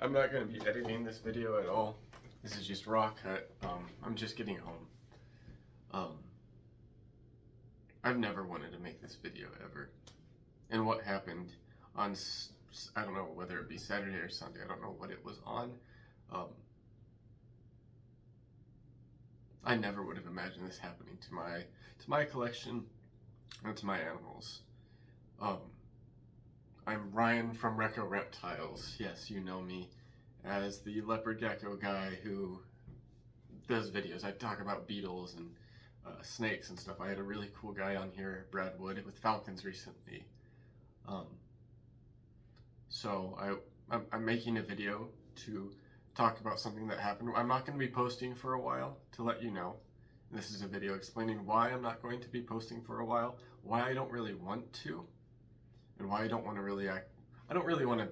I'm not going to be editing this video at all. This is just raw cut. I'm just getting home. Um, I've never wanted to make this video ever. And what happened on, I don't know whether it be Saturday or Sunday, I don't know what it was on. I never would have imagined this happening to my collection and to my animals. I'm Ryan from Recco Reptiles. Yes, you know me as the leopard gecko guy who does videos. I talk about beetles and snakes and stuff. I had a really cool guy on here, Brad Wood, with falcons recently. So I'm making a video to talk about something that happened. I'm not going to be posting for a while, to let you know. This is a video explaining why I'm not going to be posting for a while, why I don't really want to, and why I don't want to really act. I don't really want to.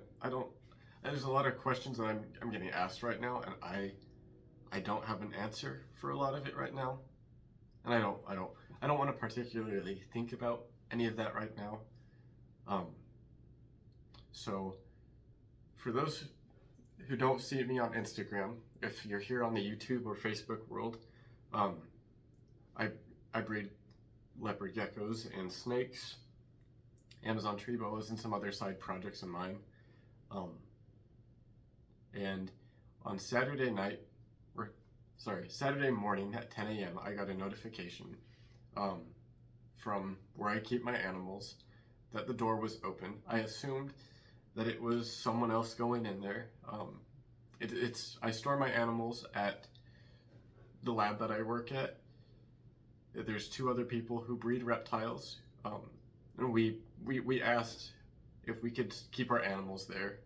There's a lot of questions that I'm getting asked right now, and I don't have an answer for a lot of it right now, and I don't want to particularly think about any of that right now. So for those who don't see me on Instagram, if you're here on the YouTube or Facebook world, I breed leopard geckos and snakes, Amazon tree boas, and some other side projects of mine. And on Saturday morning at 10 a.m. I got a notification from where I keep my animals that the door was open. I assumed that it was someone else going in there. I store my animals at the lab that I work at. There's two other people who breed reptiles, and we asked if we could keep our animals there.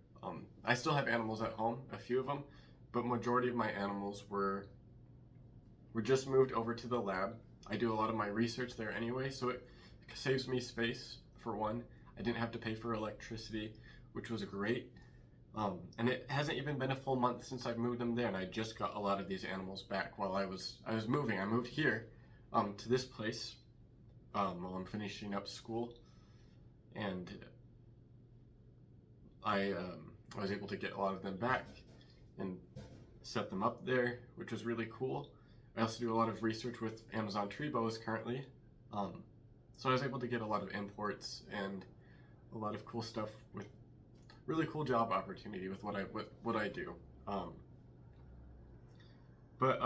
I still have animals at home, a few of them, but majority of my animals were just moved over to the lab. I do a lot of my research there anyway, so it saves me space, for one. I didn't have to pay for electricity, which was great. And it hasn't even been a full month since I've moved them there, and I just got a lot of these animals back while I was moving. I moved here to this place while I'm finishing up school, and I was able to get a lot of them back and set them up there, which was really cool. I also do a lot of research with Amazon tree boas currently, so I was able to get a lot of imports and a lot of cool stuff with really cool job opportunity with what I do. But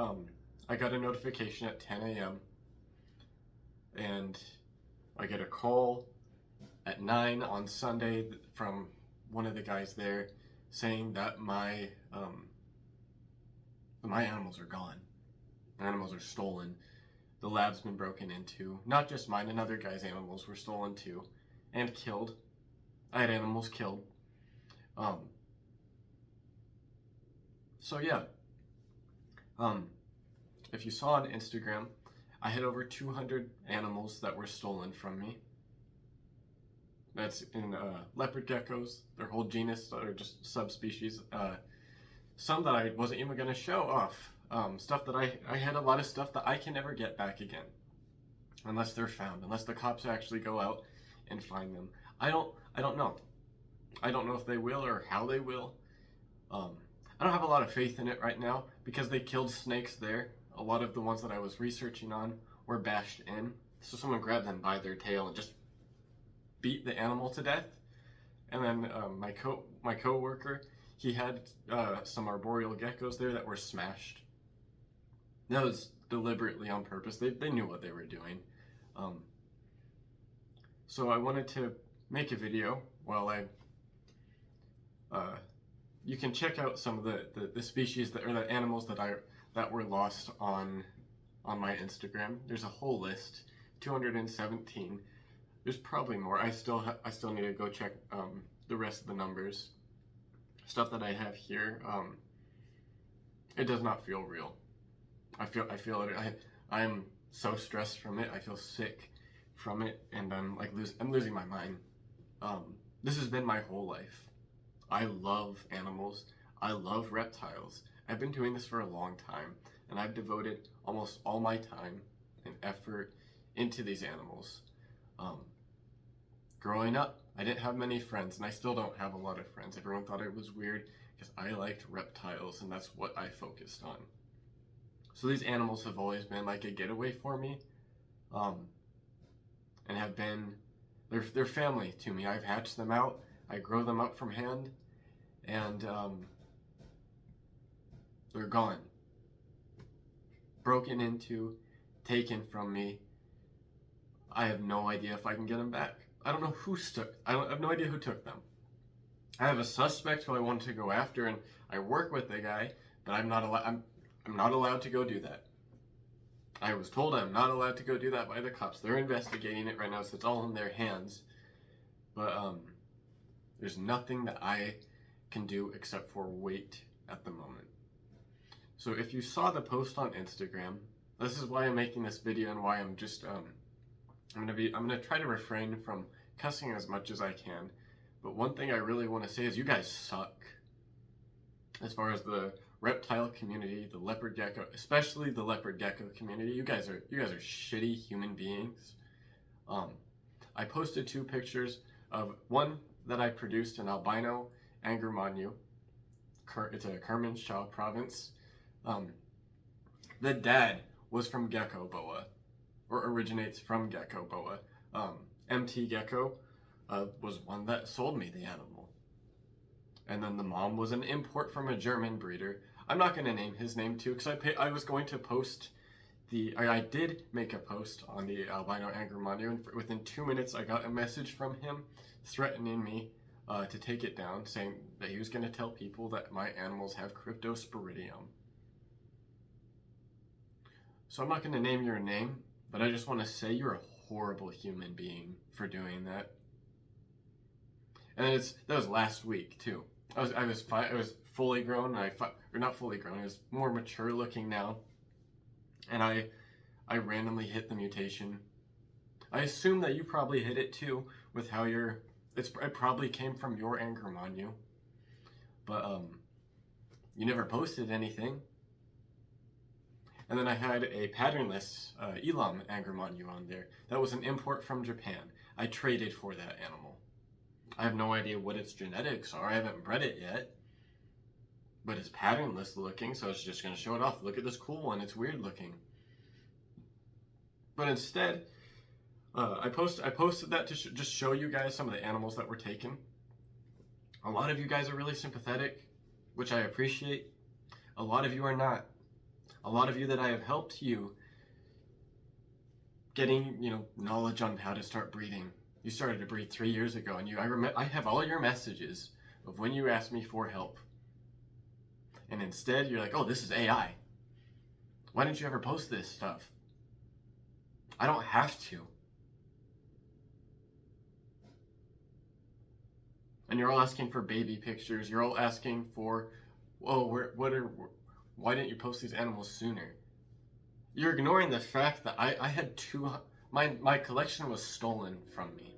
I got a notification at 10 a.m. and I get a call at 9 on Sunday from one of the guys there saying that my animals are gone. My animals are stolen. The lab's been broken into. Not just mine, another guy's animals were stolen too and killed. I had animals killed. So yeah. If you saw on Instagram, I had over 200 animals that were stolen from me. That's in leopard geckos, their whole genus, or just subspecies. Some that I wasn't even going to show off. Stuff that I had a lot of stuff that I can never get back again. Unless they're found, unless the cops actually go out and find them. I don't know. I don't know if they will or how they will. I don't have a lot of faith in it right now because they killed snakes there. A lot of the ones that I was researching on were bashed in. So someone grabbed them by their tail and just beat the animal to death. And then my co-worker, he had some arboreal geckos there that were smashed. That was deliberately on purpose. They knew what they were doing. So I wanted to make a video while you can check out some of the species or the animals that were lost on my Instagram. There's a whole list, 217. There's probably more. I still need to go check the rest of the numbers. Stuff that I have here, it does not feel real. I feel it. I am so stressed from it. I feel sick from it, and I'm losing my mind. This has been my whole life. I love animals. I love reptiles. I've been doing this for a long time, and I've devoted almost all my time and effort into these animals. Growing up, I didn't have many friends, and I still don't have a lot of friends. Everyone thought it was weird because I liked reptiles, and that's what I focused on. So these animals have always been like a getaway for me, and have been, they're family to me. I've hatched them out, I grow them up from hand, and they're gone. Broken into, taken from me. I have no idea if I can get them back. I don't know who I have no idea who took them. I have a suspect who I want to go after, and I work with the guy, but I'm not allowed to go do that. I was told I'm not allowed to go do that by the cops. They're investigating it right now, so it's all in their hands. But there's nothing that I can do except for wait at the moment. So if you saw the post on Instagram, this is why I'm making this video and why I'm just I'm gonna try to refrain from cussing as much as I can. But one thing I really want to say is you guys suck. As far as the reptile community, the leopard gecko, especially the leopard gecko community, you guys are shitty human beings. I posted 2 pictures of one that I produced in albino Angermanyu. It's a Kermanshah province. The dad was from Gecko Boa, or originates from Gecko Boa. MT Gecko was one that sold me the animal. And then the mom was an import from a German breeder. I'm not going to name his name too, because I was going to post I did make a post on the albino Angermanyu, and within 2 minutes I got a message from him threatening me to take it down, saying that he was going to tell people that my animals have cryptosporidium. So I'm not going to name your name, but I just want to say you're a horrible human being for doing that. And that was last week too. I was fully grown, and or not fully grown. I was more mature looking now, and I randomly hit the mutation. I assume that you probably hit it too with how it probably came from your Angermanyu, but you never posted anything. And then I had a patternless Elam Angermanyu on there. That was an import from Japan. I traded for that animal. I have no idea what its genetics are. I haven't bred it yet. But it's patternless looking, so it's just going to show it off. Look at this cool one. It's weird looking. But instead, I posted that to just show you guys some of the animals that were taken. A lot of you guys are really sympathetic, which I appreciate. A lot of you are not. A lot of you that I have helped you getting, knowledge on how to start breeding. You started to breed 3 years ago, and I have all your messages of when you asked me for help. And instead, you're like, oh, this is AI. Why didn't you ever post this stuff? I don't have to. And you're all asking for baby pictures. You're all asking for, why didn't you post these animals sooner? You're ignoring the fact that I had my collection was stolen from me.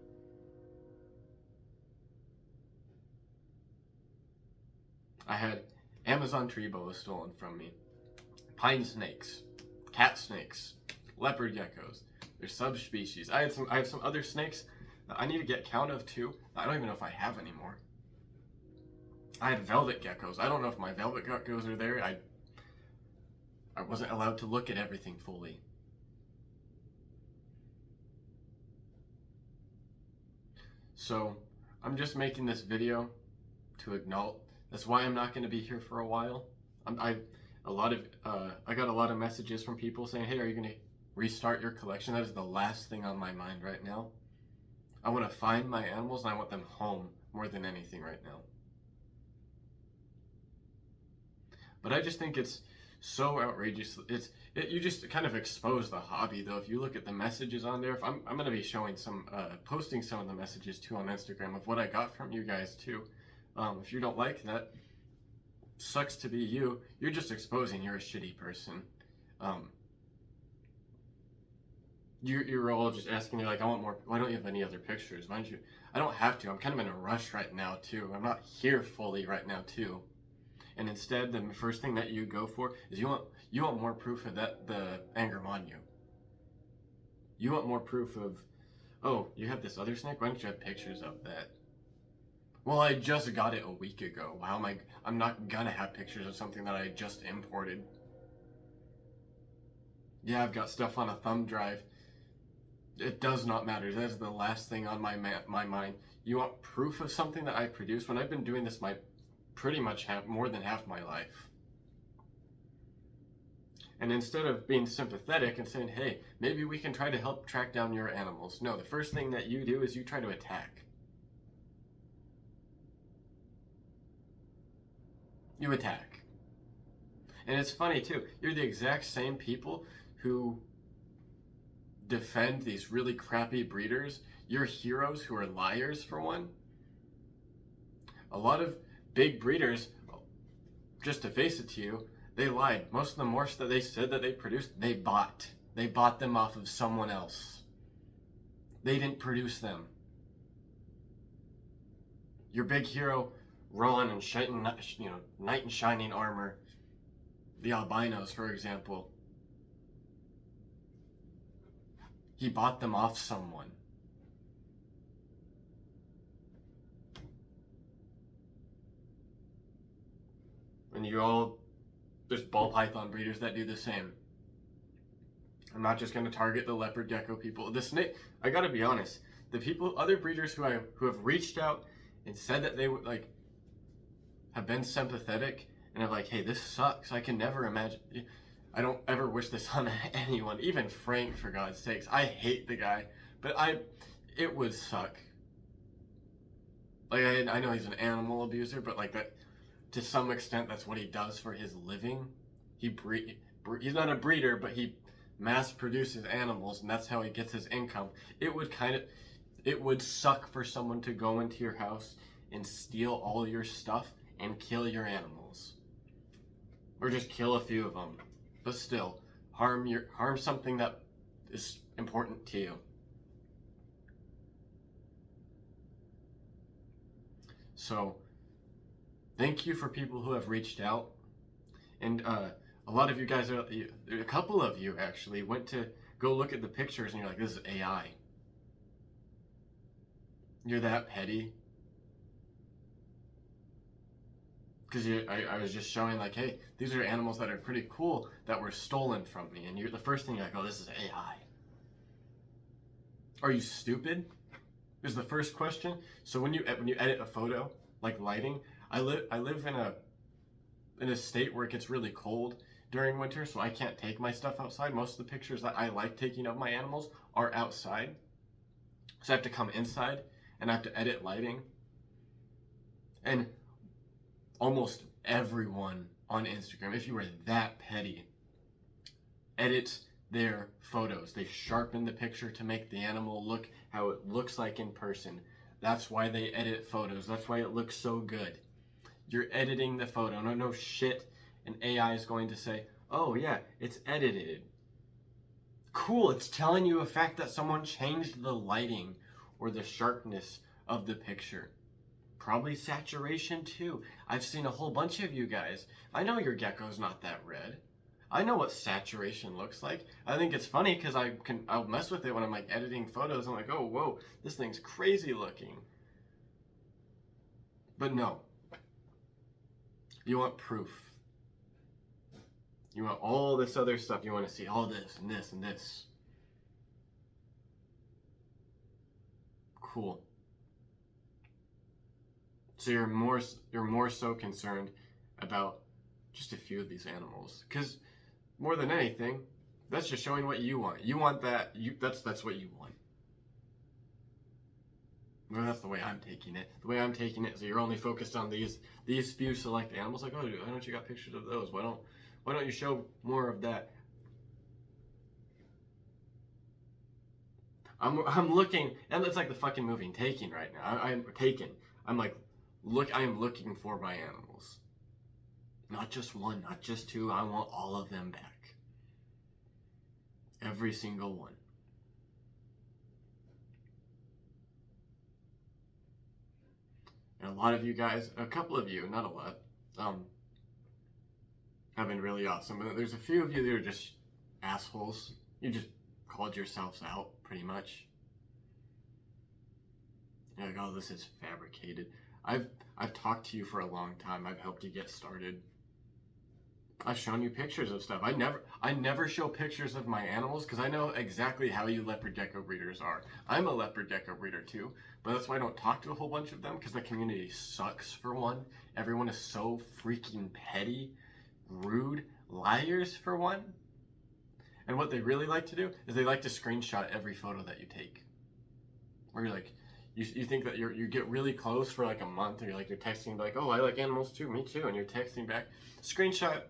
I had Amazon tree boa stolen from me, pine snakes, cat snakes, leopard geckos. They're subspecies. I have some other snakes that I need to get count of too. I don't even know if I have anymore. I had velvet geckos. I don't know if my velvet geckos are there. I wasn't allowed to look at everything fully. So I'm just making this video to acknowledge. That's why I'm not going to be here for a while. I got a lot of messages from people saying, hey, are you going to restart your collection? That is the last thing on my mind right now. I want to find my animals, and I want them home more than anything right now. But I just think it's so outrageous. You just kind of expose the hobby, though. If you look at the messages on there, I'm going to be showing posting some of the messages too on Instagram of what I got from you guys too. If you don't like that, sucks to be you. You're just exposing you're a shitty person. You're all just asking me like, I want more. Why don't you have any other pictures? Why don't you? I don't have to. I'm kind of in a rush right now too. I'm not here fully right now too. And instead, the first thing that you go for is you want more proof of the Angermanyu. You want more proof Oh, you have this other snake? Why don't you have pictures of that? Well, I just got it a week ago. How am I'm not gonna have pictures of something that I just imported. Yeah, I've got stuff on a thumb drive. It does not matter. That is the last thing on my mind. You want proof of something that I produced when I've been doing this pretty much more than half my life. And instead of being sympathetic and saying, hey, maybe we can try to help track down your animals. No, the first thing that you do is you try to attack. You attack. And it's funny too, you're the exact same people who defend these really crappy breeders. You're heroes who are liars, for one. A lot of big breeders, just to face it to you, they lied. Most of the morphs that they said that they produced, they bought. They bought them off of someone else. They didn't produce them. Your big hero, Ron and knight in shining armor, the albinos, for example, he bought them off someone. And there's ball python breeders that do the same. I'm not just going to target the leopard gecko people. The snake, I gotta be honest, other breeders who have reached out and said that they would have been sympathetic and have hey, this sucks. I can never imagine. I don't ever wish this on anyone, even Frank, for God's sakes. I hate the guy, but it would suck. I know he's an animal abuser, but that, to some extent, that's what he does for his living. He's not a breeder, but he mass produces animals, and that's how he gets his income. It would suck for someone to go into your house and steal all your stuff and kill your animals, or just kill a few of them. But still, harm something that is important to you. So, thank you for people who have reached out. And a lot of you guys, a couple of you actually, went to go look at the pictures and you're like, this is AI. You're that petty. Because I was just showing hey, these are animals that are pretty cool that were stolen from me. And the first thing you're like, oh, this is AI. Are you stupid? Is the first question. So when you edit a photo, like lighting, I live in a state where it gets really cold during winter, so I can't take my stuff outside. Most of the pictures that I like taking of my animals are outside. So I have to come inside and I have to edit lighting. And almost everyone on Instagram, if you were that petty, edits their photos. They sharpen the picture to make the animal look how it looks like in person. That's why they edit photos. That's why it looks so good. You're editing the photo. No shit. An AI is going to say, oh yeah, it's edited. Cool, it's telling you a fact that someone changed the lighting or the sharpness of the picture. Probably saturation too. I've seen a whole bunch of you guys. I know your gecko's not that red. I know what saturation looks like. I think it's funny because I'll mess with it when I'm editing photos. I'm like, oh, whoa, this thing's crazy looking. But no. You want proof. You want all this other stuff. You want to see all this and this and this. Cool. So you're more so concerned about just a few of these animals, because more than anything, that's just showing what you want. You want that. That's what you want. Well, that's the way I'm taking it. The way I'm taking it, so you're only focused on these few select animals. Like, oh, why don't you got pictures of those? Why don't you show more of that? I'm looking, and it's like the fucking movie Taken right now. I'm Taken. I'm like, I am looking for my animals. Not just one, not just two. I want all of them back. Every single one. And a lot of you guys, a couple of you, not a lot, have been really awesome. But there's a few of you that are just assholes. You just called yourselves out, pretty much. You're like, oh, this is fabricated. I've talked to you for a long time. I've helped you get started. I've shown you pictures of stuff. I never show pictures of my animals because I know exactly how you leopard gecko breeders are. I'm a leopard gecko breeder too, but that's why I don't talk to a whole bunch of them, because the community sucks for one. Everyone is so freaking petty, rude, liars for one. And what they really like to do is they like to screenshot every photo that you take. Where you're like, you think that you get really close for like a month, and you're texting like, oh, I like animals too, me too, and you're texting back, screenshot.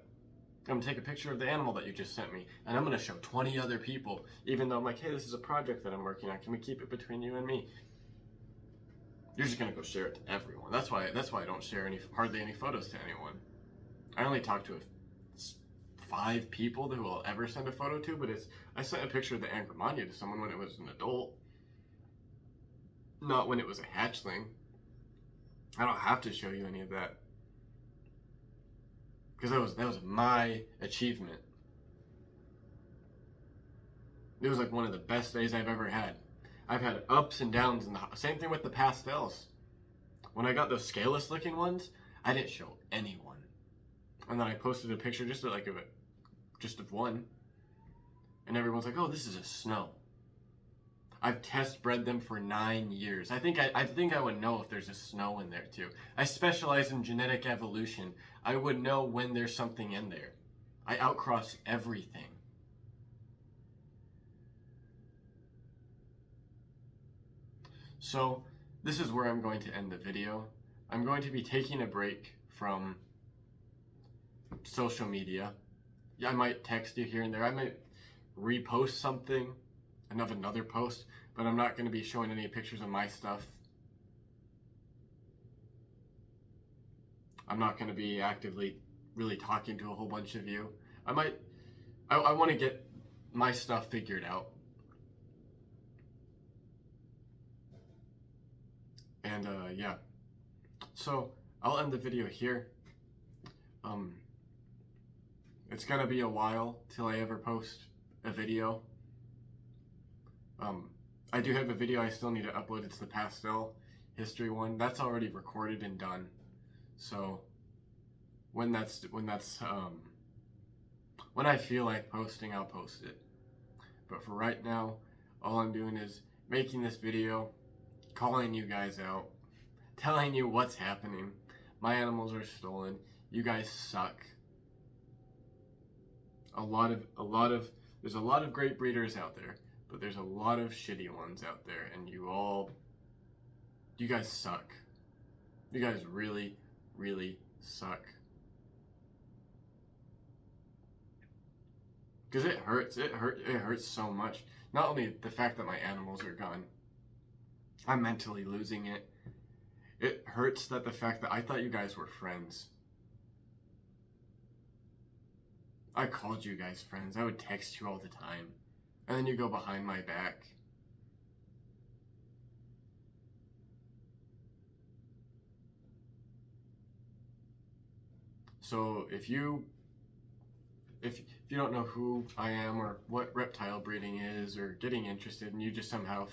I'm gonna take a picture of the animal that you just sent me, and I'm gonna show 20 other people, even though I'm like, hey, this is a project that I'm working on. Can we keep it between you and me? You're just gonna go share it to everyone. That's why I don't share hardly any photos to anyone. I only talk to 5 people who will ever send a photo to, but I sent a picture of the Angramainnia to someone when it was an adult, not when it was a hatchling. I don't have to show you any of that, because that was my achievement. It was like one of the best days I've ever had. I've had ups and downs, and the same thing with the pastels. When I got those scaleless looking ones, I didn't show anyone, and then I posted a picture just of one, and everyone's like, "Oh, this is a snow." I've test bred them for 9 years. I think I would know if there's a snow in there too. I specialize in genetic evolution. I would know when there's something in there. I outcross everything. So this is where I'm going to end the video. I'm going to be taking a break from social media. Yeah, I might text you here and there. I might repost something, another post, but I'm not going to be showing any pictures of my stuff. I'm not going to be actively really talking to a whole bunch of you. I want to get my stuff figured out. And yeah, so I'll end the video here. It's gonna be a while till I ever post a video. I do have a video I still need to upload. It's the pastel history one. That's already recorded and done. So when I feel like posting, I'll post it. But for right now, all I'm doing is making this video, calling you guys out, telling you what's happening. My animals are stolen. You guys suck. There's a lot of great breeders out there, but there's a lot of shitty ones out there, and you guys suck. You guys really, really suck. Because it hurts. It hurts so much. Not only the fact that my animals are gone, I'm mentally losing it. It hurts that the fact that I thought you guys were friends. I called you guys friends. I would text you all the time. And then you go behind my back. So if you don't know who I am or what reptile breeding is, or getting interested, and you just somehow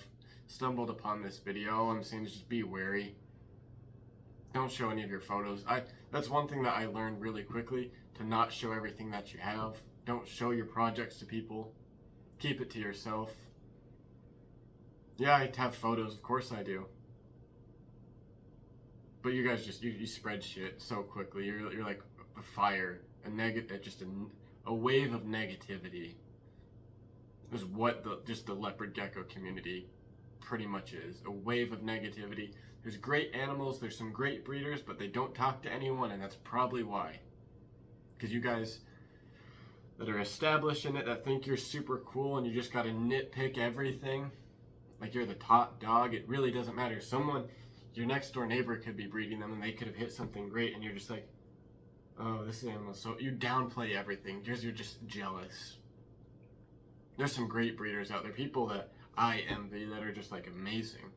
stumbled upon this video, all I'm saying is just be wary. Don't show any of your photos. That's one thing that I learned really quickly, to not show everything that you have. Don't show your projects to people. Keep it to yourself. Yeah, I have photos, of course I do. But you guys you spread shit so quickly. You're like a fire, a wave of negativity is what the leopard gecko community pretty much is. A wave of negativity. There's great animals, there's some great breeders, but they don't talk to anyone, and that's probably why. Because you guys that are established in it, that think you're super cool and you just gotta nitpick everything like you're the top dog, it really doesn't matter. Your next door neighbor could be breeding them and they could have hit something great, and you're just like, oh, this animal, so you downplay everything because you're just jealous. There's some great breeders out there, people that I envy, that are just like amazing,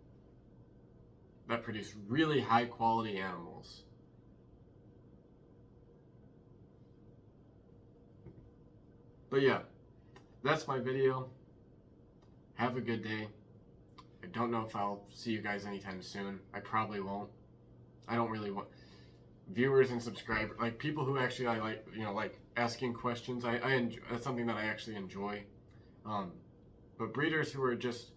that produce really high quality animals. But yeah, that's my video. Have a good day. I don't know if I'll see you guys anytime soon. I probably won't. I don't really want viewers and subscribers, like people who actually I like, like asking questions. I enjoy, that's something that I actually enjoy. But breeders who are just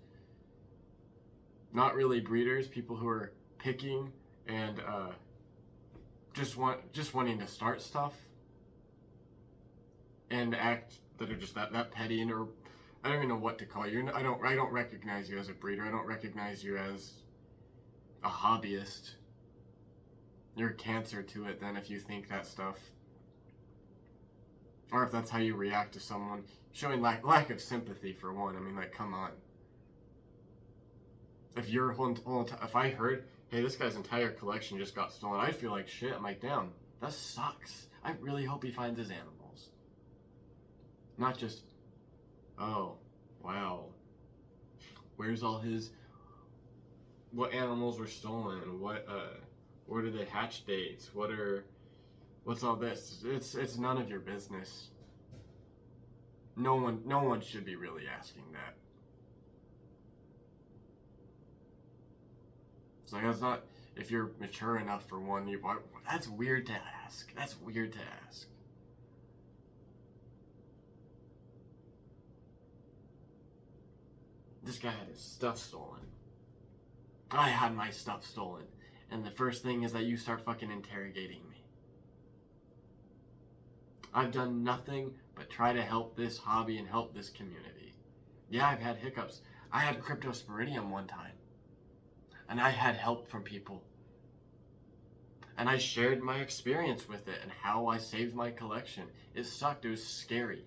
not really breeders, people who are picking and just wanting to start stuff and act that are just that petty, and or I don't even know what to call you. I don't recognize you as a breeder. I don't recognize you as a hobbyist. You're cancer to it then if you think that stuff. Or if that's how you react to someone. Showing lack of sympathy, for one. I mean, like, come on. If I heard, hey, this guy's entire collection just got stolen, I'd feel like shit. I'm like, damn, that sucks. I really hope he finds his animals. Not just, oh, wow. Where's all his, what animals were stolen? What are the hatch dates? What's all this? It's none of your business. No one should be really asking that. It's like, that's not, if you're mature enough for one, that's weird to ask. That's weird to ask. This guy had his stuff stolen. I had my stuff stolen. And the first thing is that you start fucking interrogating me. I've done nothing but try to help this hobby and help this community. Yeah, I've had hiccups. I had cryptosporidium one time. And I had help from people. And I shared my experience with it and how I saved my collection. It sucked. It was scary.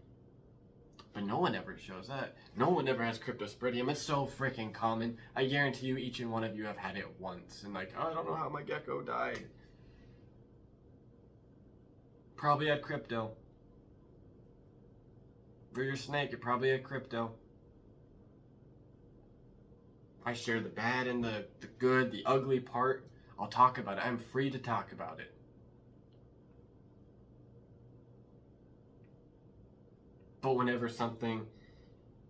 But no one ever shows that. No one ever has cryptosporidium. It's so freaking common. I guarantee you each and one of you have had it once. And like, oh, I don't know how my gecko died. Probably had crypto. For your snake, it probably had crypto. I share the bad and the good, the ugly part. I'll talk about it. I'm free to talk about it. But whenever something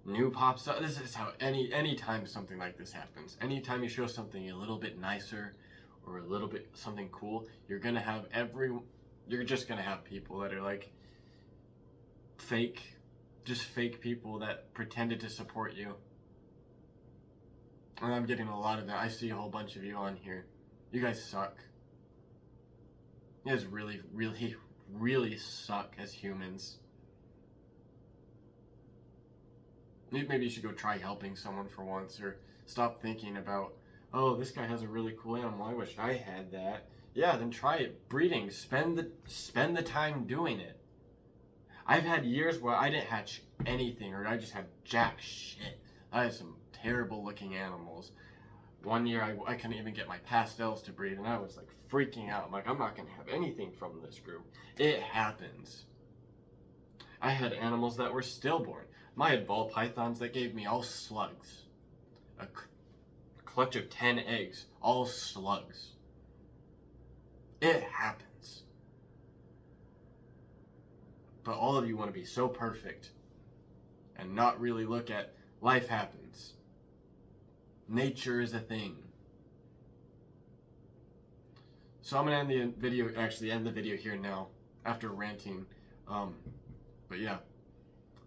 new pops up, this is how anytime something like this happens, anytime you show something a little bit nicer or a little bit something cool, you're just gonna have people that are like fake, just fake people that pretended to support you. And I'm getting a lot of that. I see a whole bunch of you on here. You guys suck. You guys really, really, really suck as humans. Maybe you should go try helping someone for once, or stop thinking about, oh, this guy has a really cool animal, I wish I had that. Yeah, then try it. Breeding. Spend the time doing it. I've had years where I didn't hatch anything, or I just had jack shit. I had some terrible looking animals. One year I couldn't even get my pastels to breed, and I was like freaking out. I'm like, I'm not gonna have anything from this group. It happens. I had animals that were stillborn. I had ball pythons that gave me all slugs. A clutch of 10 eggs, all slugs. It happens. But all of you want to be so perfect and not really look at life happens. Nature is a thing. So I'm going to end the video here now after ranting. But yeah.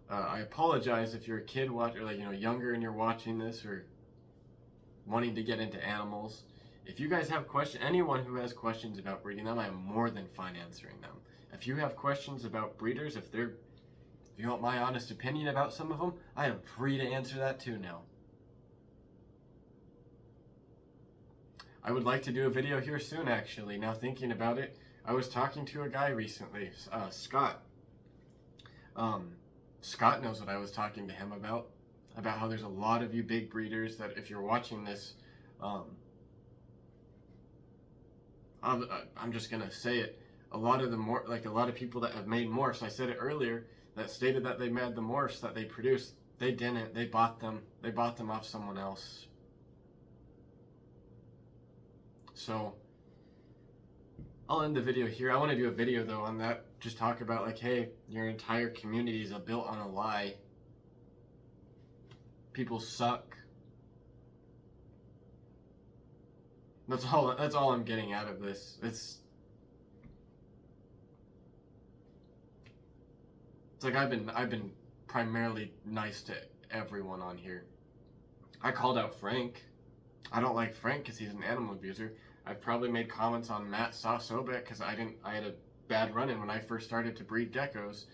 I apologize if you're a kid younger and you're watching this or wanting to get into animals. If you guys have questions, anyone who has questions about breeding them, I'm more than fine answering them. If you have questions about breeders, if you want my honest opinion about some of them, I am free to answer that too now. I would like to do a video here soon, actually. Now thinking about it, I was talking to a guy recently, Scott. Scott knows what I was talking to him about how there's a lot of you big breeders that if you're watching this, I'm just gonna say it. A lot of people that have made morphs, I said it earlier, that stated that they made the morphs that they produced. They didn't. They bought them. They bought them off someone else. So I'll end the video here. I want to do a video though on that. Just talk about like, hey, your entire community is built on a lie. People suck. That's all I'm getting out of this. It's like I've been primarily nice to everyone on here. I called out Frank. I don't like Frank because he's an animal abuser. I've probably made comments on Matt Sosobek because I had a bad run-in when I first started to breed geckos,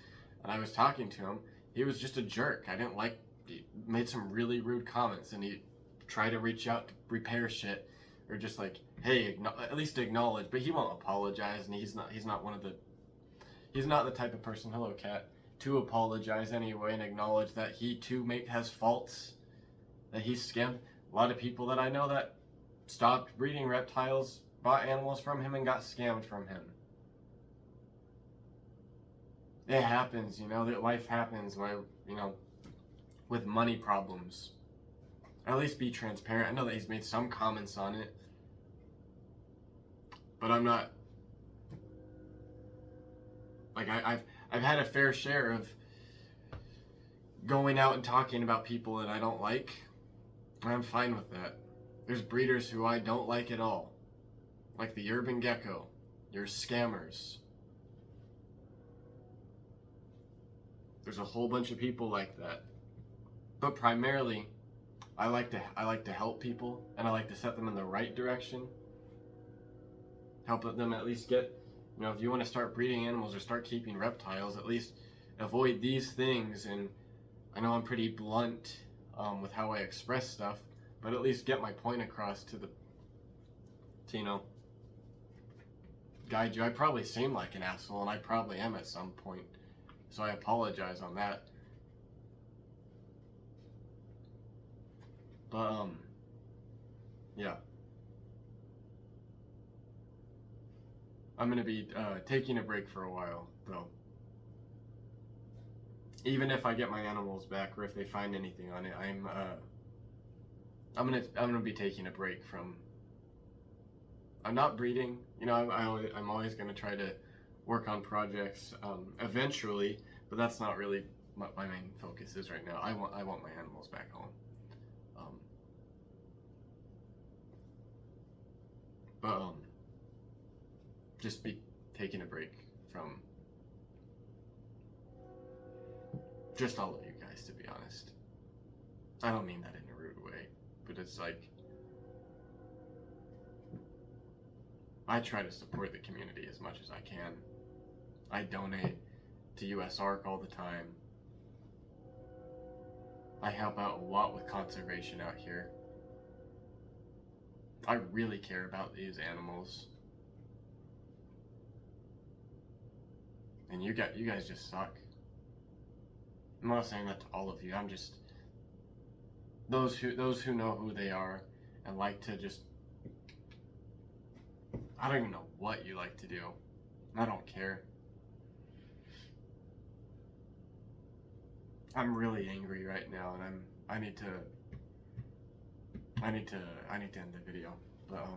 and I was talking to him. He was just a jerk. I didn't like. He made some really rude comments, and he tried to reach out to repair shit, or just like, hey, at least acknowledge. But he won't apologize, and he's not one of the. He's not the type of person. Hello, cat. To apologize anyway and acknowledge that he too has faults, that he's scammed. A lot of people that I know that stopped breeding reptiles, bought animals from him, and got scammed from him. It happens, that life happens with money problems. At least be transparent. I know that he's made some comments on it, but I'm not, like, I've had a fair share of going out and talking about people that I don't like. I'm fine with that. There's breeders who I don't like at all. Like the urban gecko. You're scammers. There's a whole bunch of people like that. But primarily, I like to help people, and I like to set them in the right direction. Help them at least get, if you want to start breeding animals or start keeping reptiles, at least avoid these things. And I know I'm pretty blunt with how I express stuff, but at least get my point across to guide you. I probably seem like an asshole, and I probably am at some point, so I apologize on that. But yeah, I'm gonna be taking a break for a while, though. Even if I get my animals back, or if they find anything on it, I'm gonna be taking a break from. I'm not breeding. I'm always gonna try to work on projects eventually, but that's not really what my main focus is right now. I want my animals back home. But just be taking a break from just all of you guys, to be honest. I don't mean that in a rude way, but it's like, I try to support the community as much as I can. I donate to USARK all the time. I help out a lot with conservation out here. I really care about these animals. And you guys just suck. I'm not saying that to all of you. I'm just those who know who they are and like to just, I don't even know what you like to do. I don't care. I'm really angry right now, and I need to end the video. But